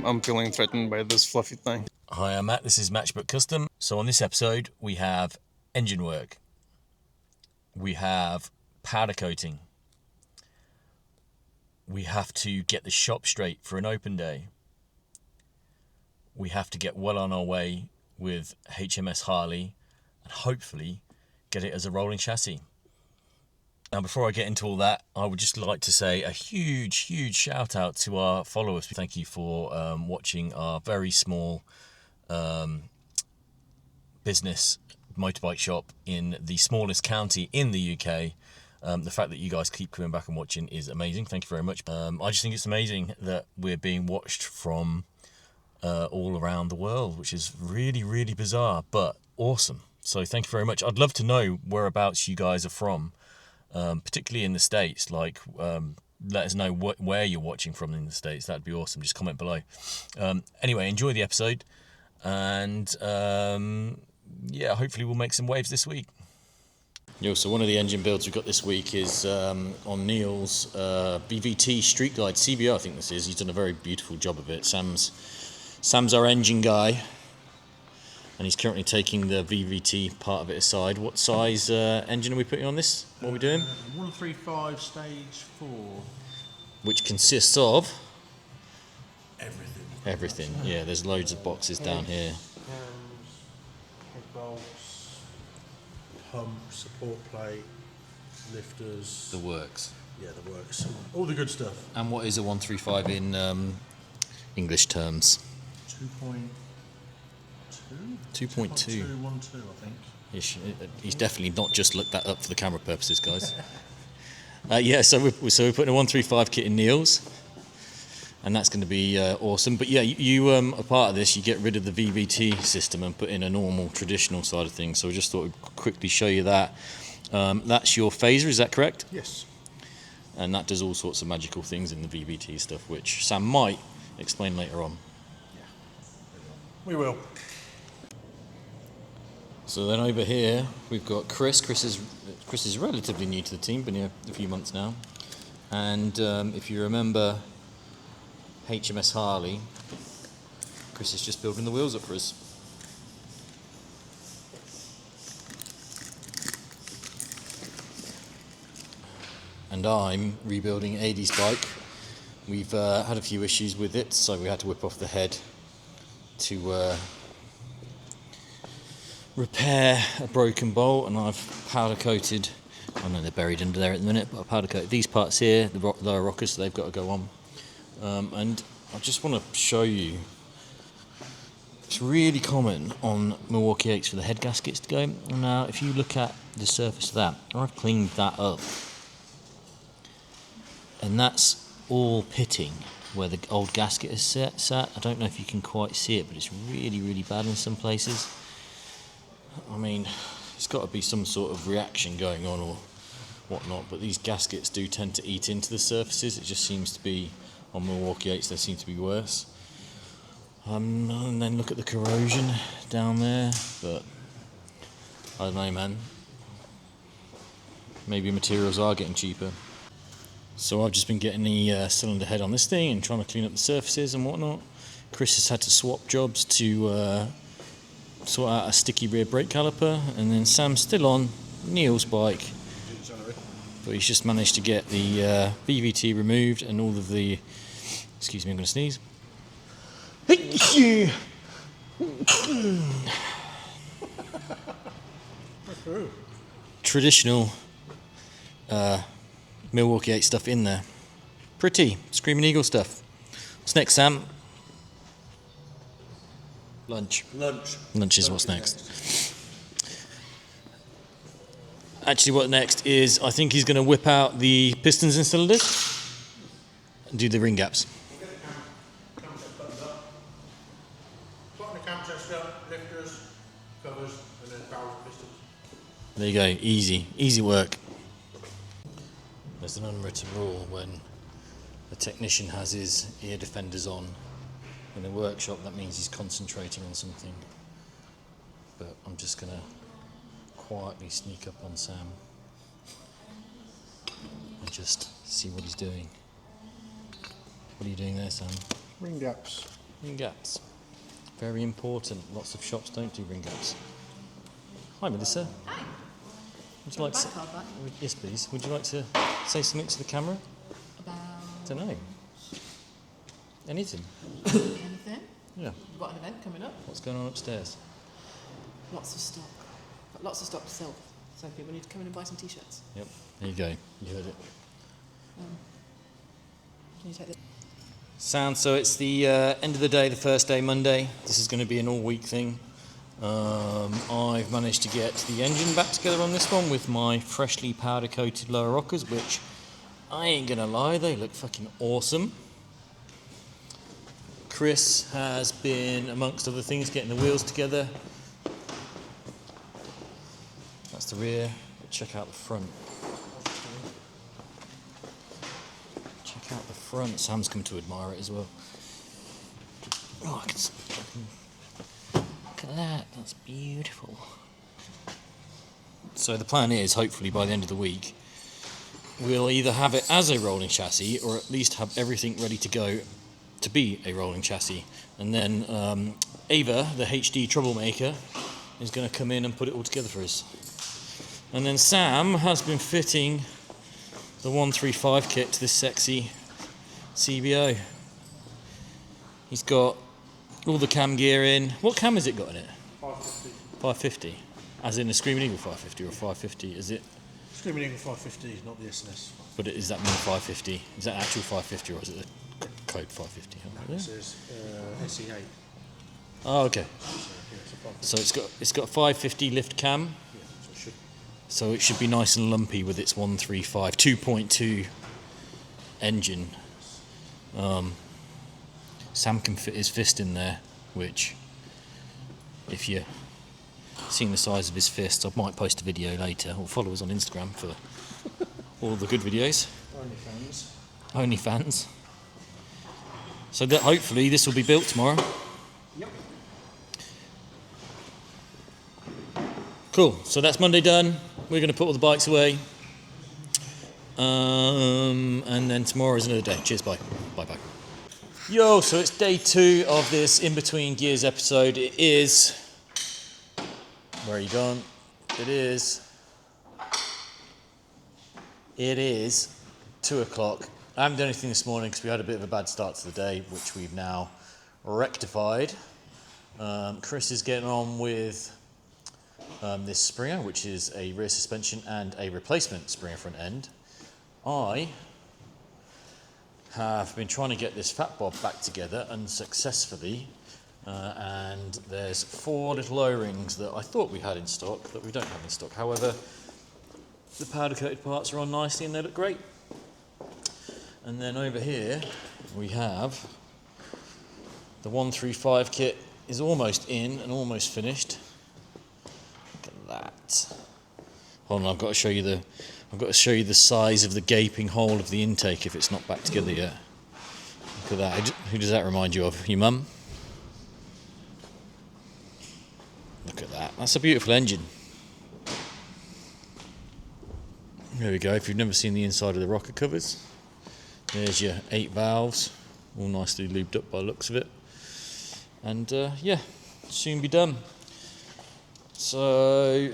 I'm feeling threatened by this fluffy thing. Hi, I'm Matt. This is Matchbook Custom. So on this episode, we have engine work. We have powder coating. We have to get the shop straight for an open day. We have to get well on our way with HMS Harley and hopefully get it as a rolling chassis. Now, before I get into all that, I would just like to say a huge shout out to our followers. Thank you for watching our very small business motorbike shop in the smallest county in the UK. The fact that you guys keep coming back and watching is amazing. Thank you very much. I just think it's amazing that we're being watched from all around the world, which is really bizarre, but awesome. So thank you very much. I'd love to know whereabouts you guys are from, particularly in the States. Like, let us know where you're watching from in the States. That'd be awesome. Just comment below. Anyway, enjoy the episode, and yeah, hopefully we'll make some waves this week. So one of the engine builds we've got this week is on Neil's BVT Street Glide CBR, I think this is. He's done a very beautiful job of it. Sam's our engine guy, and he's currently taking the VVT part of it aside. What size engine are we putting on this? What are we doing? 135 stage 4. Which consists of? Everything. Yeah, there's loads of boxes down here. Head bolts, pump, support plate, lifters. The works. Yeah, the works. All the good stuff. And what is a 135 in English terms? 2.2? 2.2. 2.212, I think. He's definitely not just looked that up for the camera purposes, guys. Yeah, so we're putting a 135 kit in Neil's, and that's going to be awesome. But yeah, you are part of this. You get rid of the VVT system and put in a normal, traditional side of things. So we just thought we'd quickly show you that. That's your phaser, is that correct? Yes. And that does all sorts of magical things in the VVT stuff, which Sam might explain later on. Yeah. We will. So then over here we've got Chris. Chris is relatively new to the team, been here a few months now. And if you remember HMS Harley, Chris is just building the wheels up for us. And I'm rebuilding Adie's bike. We've had a few issues with it, so we had to whip off the head to repair a broken bolt, and I've powder coated. I know they're buried under there at the minute, but I powder coated these parts here, the lower rockers, so they've got to go on. And I just want to show you, it's really common on Milwaukee 8s for the head gaskets to go. Now, if you look at the surface of that, I've cleaned that up, and that's all pitting where the old gasket is sat. I don't know if you can quite see it, but it's really bad in some places. I mean, it's got to be some sort of reaction going on or whatnot, but these gaskets do tend to eat into the surfaces. It just seems to be, on Milwaukee 8s, they seem to be worse. And then look at the corrosion down there, but I don't know, man. Maybe materials are getting cheaper. So I've just been getting the cylinder head on this thing and trying to clean up the surfaces and whatnot. Chris has had to swap jobs to sort out a sticky rear brake caliper, and then Sam's still on Neil's bike, but he's just managed to get the VVT removed and all of the, excuse me, I'm going to sneeze. Traditional Milwaukee 8 stuff in there. Pretty Screaming Eagle stuff. What's next, Sam? Lunch is what's next. Actually, what next is, I think he's going to whip out the pistons and cylinders and do the ring gaps. Lifters, covers, and then barrels and pistons. There you go, easy work. There's an unwritten rule when the technician has his ear defenders on in the workshop, that means he's concentrating on something. But I'm just going to quietly sneak up on Sam and just see what he's doing. What are you doing there, Sam? Ring gaps. ring gaps. Very important. Lots of shops don't do ring gaps. Hi, Melissa. Hi. Would you like to? Yes, please. Would you like to say something to the camera? About Don't know. Anything? anything? Yeah. We've got an event coming up. What's going on upstairs? Lots of stock. Got lots of stock to sell. So people need to come in and buy some t-shirts. Yep. There you go. You heard it. Can you take this? Sound. So it's the end of the day, the first day, Monday. This is going to be an all-week thing. I've managed to get the engine back together on this one with my freshly powder-coated lower rockers, which I ain't gonna lie, they look fucking awesome. Chris has been, amongst other things, getting the wheels together. That's the rear. Check out the front. Check out the front. Sam's come to admire it as well. Oh, I can see. Look at that. That's beautiful. So the plan is, hopefully by the end of the week, we'll either have it as a rolling chassis or at least have everything ready to go to be a rolling chassis. And then Ava, the HD troublemaker, is going to come in and put it all together for us. And then Sam has been fitting the 135 kit to this sexy CBO. He's got all the cam gear in. What cam has it got in it? 550. 550? As in a Screaming Eagle 550 or 550? Is it? Screaming Eagle 550, not the SNS. But is that mean 550? Is that actual 550 or is it the code 550? It says SE8. Oh, okay. So, So it's got a 550 lift cam. yeah, so it should. So it should be nice and lumpy with its 135 2.2 engine. Sam can fit his fist in there, which, if you're seeing the size of his fist, I might post a video later, or follow us on Instagram for all the good videos. Only fans. So that hopefully this will be built tomorrow. Yep. Cool. So that's Monday done. We're going to put all the bikes away. And then tomorrow is another day. Cheers, bye. Bye. Yo, so it's day 2 of this Inbetween Gears episode. It is... Where are you gone? It is 2 o'clock. I haven't done anything this morning because we had a bit of a bad start to the day, which we've now rectified. Chris is getting on with this Springer, which is a rear suspension and a replacement Springer front end. I have been trying to get this fat bob back together unsuccessfully, and there's 4 little O-rings that I thought we had in stock that we don't have in stock. However, the powder coated parts are on nicely and they look great. And then over here we have the 135 kit is almost in and almost finished. Look at that. Hold on, I've got to show you the size of the gaping hole of the intake if it's not back together yet. Look at that. Who does that remind you of? Your mum? Look at that. That's a beautiful engine. There we go. If you've never seen the inside of the rocker covers, there's your 8 valves, all nicely lubed up by the looks of it. And yeah, soon be done. So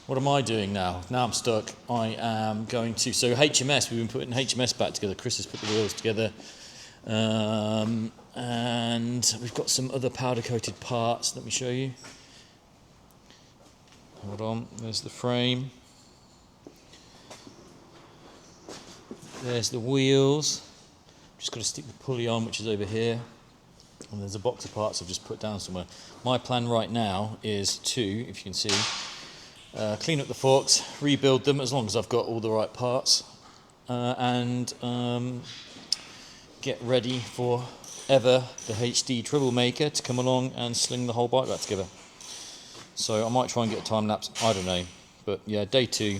what am I doing now? Now I'm stuck. I am going to... So HMS, we've been putting HMS back together. Chris has put the wheels together. And we've got some other powder-coated parts. Let me show you. Hold on. There's the frame. There's the wheels. Just got to stick the pulley on, which is over here. And there's a box of parts I've just put down somewhere. My plan right now is to, if you can see, clean up the forks, rebuild them as long as I've got all the right parts, and get ready for Eva, the HD troublemaker, to come along and sling the whole bike back together. So I might try and get a time lapse, I don't know. But yeah, day 2.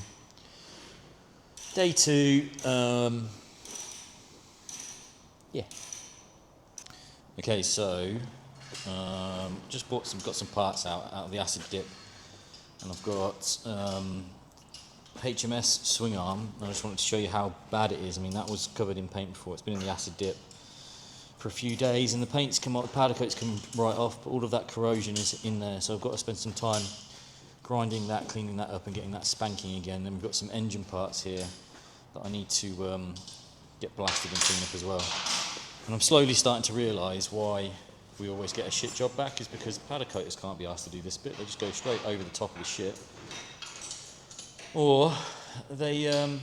Yeah. Okay, so just got some parts out of the acid dip, and I've got HMS swing arm. I just wanted to show you how bad it is. I mean, that was covered in paint before. It's been in the acid dip for a few days, and the paint's come off, the powder coat's come right off, but all of that corrosion is in there, so I've got to spend some time grinding that, cleaning that up and getting that spanking again. Then we've got some engine parts here that I need to get blasted and clean up as well. And I'm slowly starting to realise why we always get a shit job back, is because powder coaters can't be asked to do this bit. They just go straight over the top of the shit, or they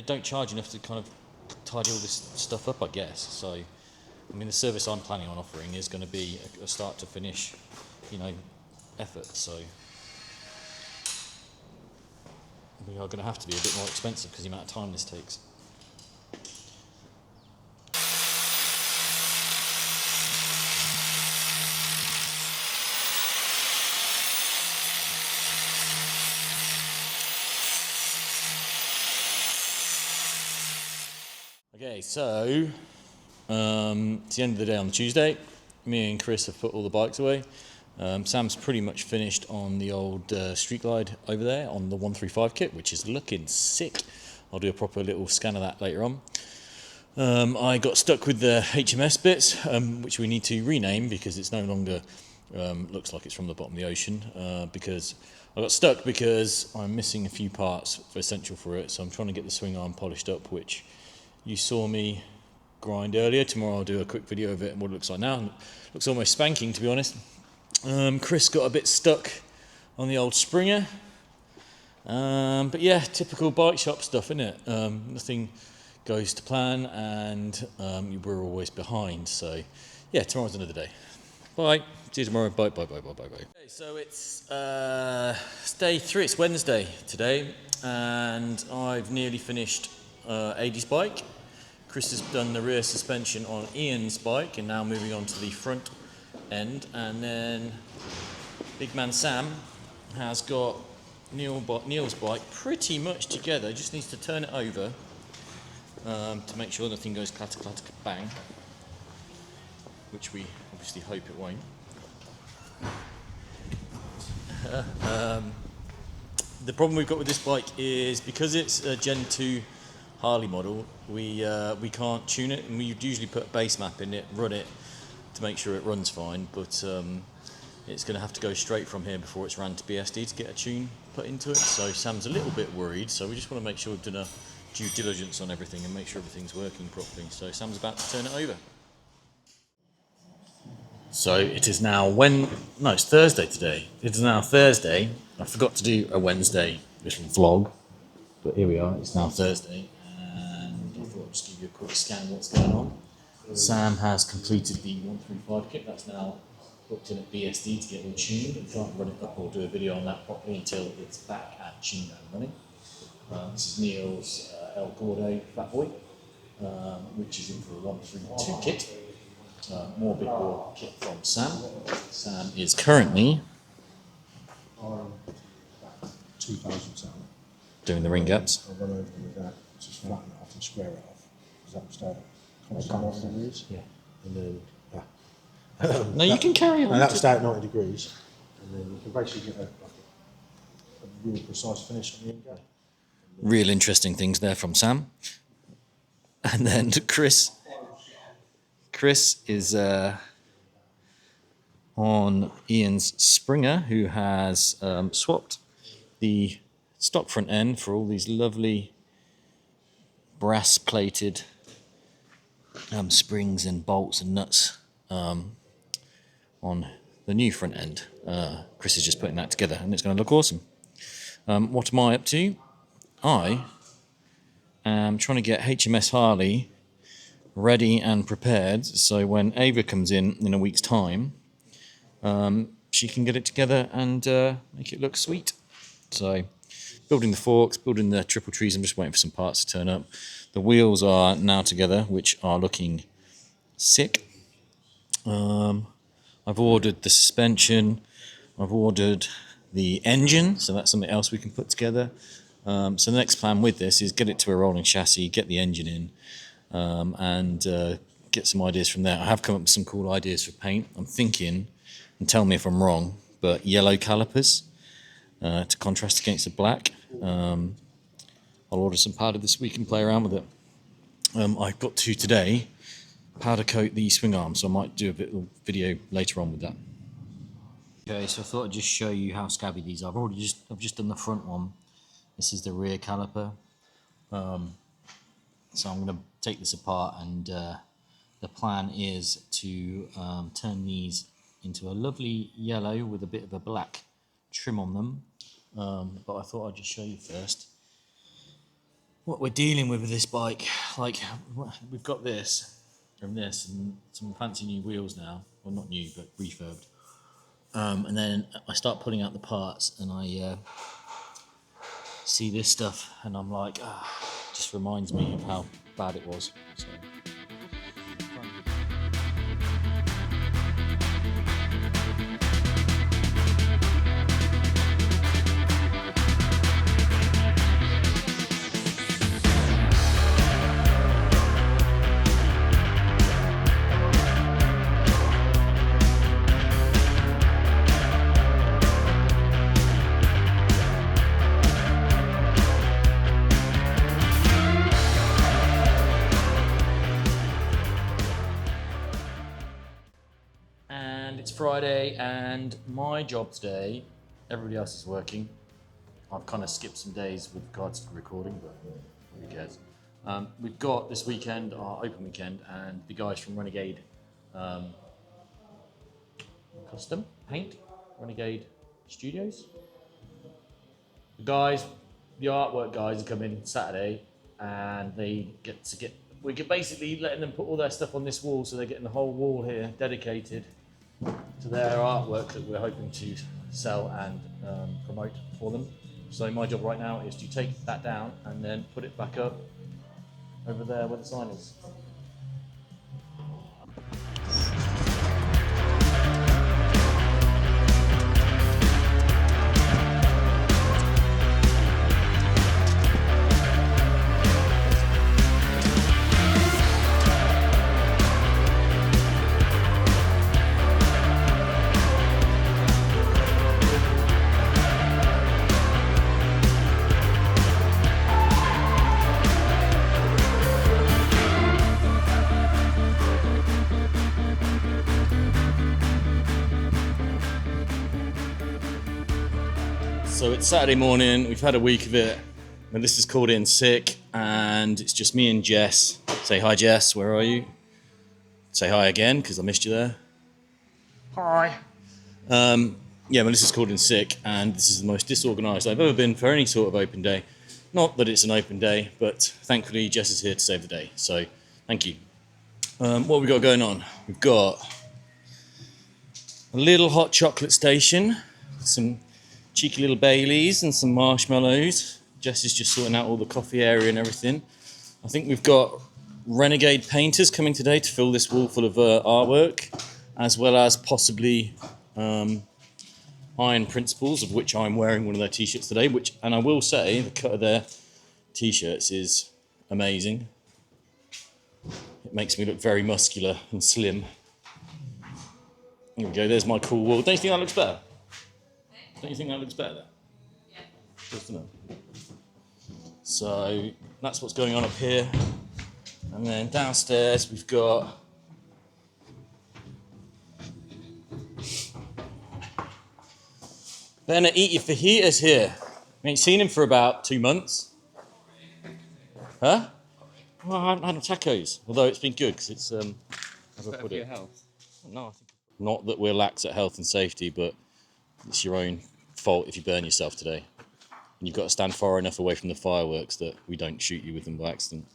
don't charge enough to kind of tidy all this stuff up, I guess. So, I mean, the service I'm planning on offering is going to be a start to finish, effort. So we are going to have to be a bit more expensive because of the amount of time this takes. Okay, so it's the end of the day on Tuesday. Me and Chris have put all the bikes away. Sam's pretty much finished on the old Street Glide over there on the 135 kit, which is looking sick. I'll do a proper little scan of that later on. I got stuck with the HMS bits, which we need to rename because it's no longer looks like it's from the bottom of the ocean. Because I got stuck because I'm missing a few parts essential for it, so I'm trying to get the swing arm polished up, which you saw me grind earlier. Tomorrow I'll do a quick video of it and what it looks like now. It looks almost spanking, to be honest. Chris got a bit stuck on the old Springer. But yeah, typical bike shop stuff, isn't it? Nothing goes to plan, and we're always behind. So yeah, tomorrow's another day. Bye. See you tomorrow. Bye. Okay, so it's day 3. It's Wednesday today, and I've nearly finished Adie's bike. Chris has done the rear suspension on Ian's bike, and now moving on to the front end. And then big man Sam has got Neil's bike pretty much together. Just needs to turn it over to make sure nothing goes clatter bang, which we obviously hope it won't. The problem we've got with this bike is because it's a Gen 2 Harley model, we can't tune it, and we usually put a base map in it, run it to make sure it runs fine, but it's going to have to go straight from here before it's ran to BSD to get a tune put into it. So Sam's a little bit worried, so we just want to make sure we've done a due diligence on everything and make sure everything's working properly. So Sam's about to turn it over. So it is now it's Thursday today. It is now Thursday. I forgot to do a Wednesday little vlog, but here we are. It's now Thursday, and I thought I'd just give you a quick scan of what's going on. Sam has completed the 135 kit. That's now booked in at BSD to get all tuned, and try and run it up or do a video on that properly until it's back at tuned and running. This is Neil's El Gordo Fat Boy, which is in for a 132 kit. More big bore kit from Sam. Sam is currently 2,000 sound. doing the ring gaps. I'll run over them with that, just flatten it off and square it off. Does that start constant off degrees? Yeah. And then, No, you can carry on. and that'll start at 90 degrees. And then you can basically get a real precise finish on the end. Real interesting things there from Sam. And then Chris is on Ian's Springer, who has swapped the stock front end for all these lovely brass plated springs and bolts and nuts on the new front end. Chris is just putting that together, and it's going to look awesome. What am I up to? I am trying to get HMS Harley ready and prepared, so when Ava comes in a week's time, she can get it together and make it look sweet. So, building the forks, building the triple trees. I'm just waiting for some parts to turn up. The wheels are now together, which are looking sick. I've ordered the suspension. I've ordered the engine, so that's something else we can put together. So the next plan with this is get it to a rolling chassis, get the engine in, and get some ideas from there. I have come up with some cool ideas for paint. I'm thinking, and tell me if I'm wrong, but yellow calipers to contrast against the black. I'll order some powder this week and play around with it. I've got to today powder coat the swing arm, so I might do a bit of video later on with that. Okay, so I thought I'd just show you how scabby these are. I've just done the front one. This is the rear caliper. So I'm going to take this apart, and the plan is to turn these into a lovely yellow with a bit of a black trim on them. But I thought I'd just show you first what we're dealing with this bike. Like, we've got this and this and some fancy new wheels now. Well, not new, but refurbed. And then I start pulling out the parts, and I see this stuff, and I'm like, just reminds me of how bad it was. So. It's Friday, and my job today, everybody else is working. I've kind of skipped some days with regards to recording, but who cares? We've got this weekend, our open weekend, and the guys from Renegade Custom Paint, Renegade Studios. The artwork guys are coming Saturday, and we're basically letting them put all their stuff on this wall, so they're getting the whole wall here dedicated to their artwork that we're hoping to sell and promote for them. So my job right now is to take that down and then put it back up over there where the sign is. So it's Saturday morning, we've had a week of it, and this is called in sick, and it's just me and Jess. Say hi, Jess, where are you? Say hi again, because I missed you there. Hi. Melissa's called in sick, and this is the most disorganised I've ever been for any sort of open day. Not that it's an open day, but thankfully Jess is here to save the day, so thank you. What have we got going on? We've got a little hot chocolate station, some cheeky little Baileys and some marshmallows. Jess is just sorting out all the coffee area and everything. I think we've got Renegade painters coming today to fill this wall full of artwork, as well as possibly Iron Principles, of which I'm wearing one of their t-shirts today, and I will say the cut of their t-shirts is amazing. It makes me look very muscular and slim. Here we go, there's my cool wall. Don't you think that looks better? Don't you think that looks better there? Yeah. Doesn't it? So that's what's going on up here. And then downstairs we've got Bennett, eat your fajitas here. We ain't seen him for about 2 months. Huh? Well, I haven't had tacos, although it's been good because it's as I put it. Health. No, I think not that we're lax at health and safety, but it's your own fault if you burn yourself today. And you've got to stand far enough away from the fireworks that we don't shoot you with them by accident.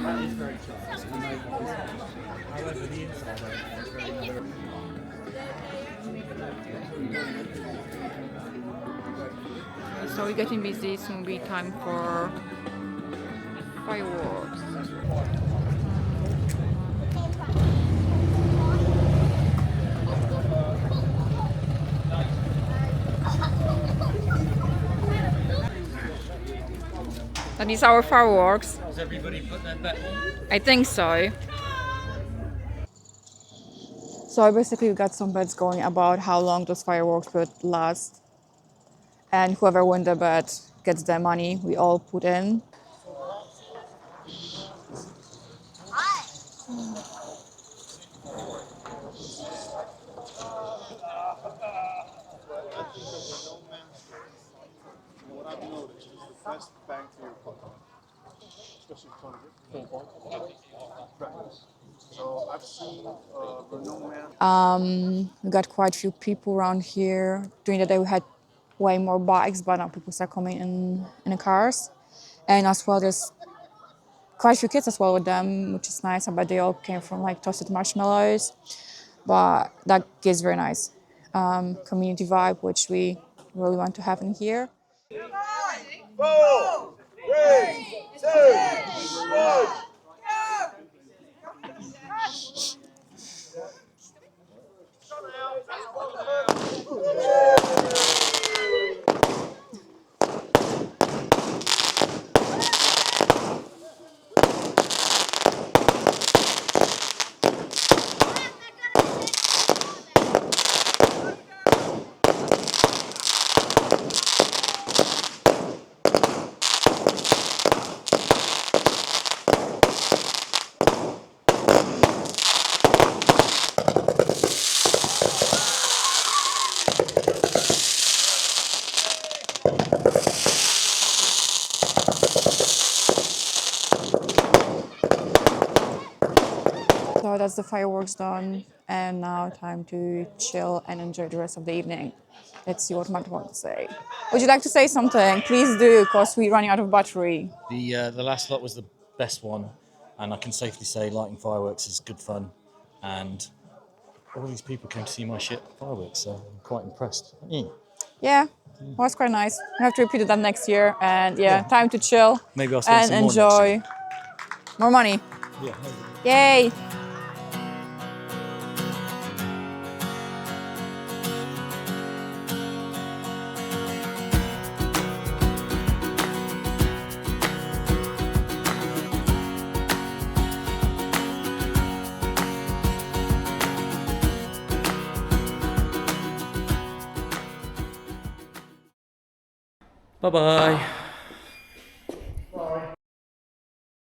So we're getting busy, soon will be time for fireworks. That is our fireworks. Has everybody put their bet on? I think so. So basically we got some bets going about how long those fireworks would last. And whoever wins the bet gets the money we all put in. What I've noticed is the best bang for your buck, especially trying to get full practice. So I've seen Renault Man. We got quite a few people around here. During the day we had way more bikes, but now people start coming in the cars. And as well there's quite a few kids as well with them, which is nice. I bet they all came from like toasted marshmallows. But that gives very nice community vibe, which we really want to have in here. 4, 3, 2, 1. So that's the fireworks done, and now time to chill and enjoy the rest of the evening. Let's see what Mark wants to say. Would you like to say something? Please do, because we're running out of battery. The last lot was the best one, and I can safely say lighting fireworks is good fun, and all these people came to see my shit fireworks, so I'm quite impressed. Yeah, well, it's quite nice. We have to repeat that next year, and yeah, time to chill Maybe I'll spend and some more next enjoy year. more money. Yeah, maybe. Yay! Bye-bye.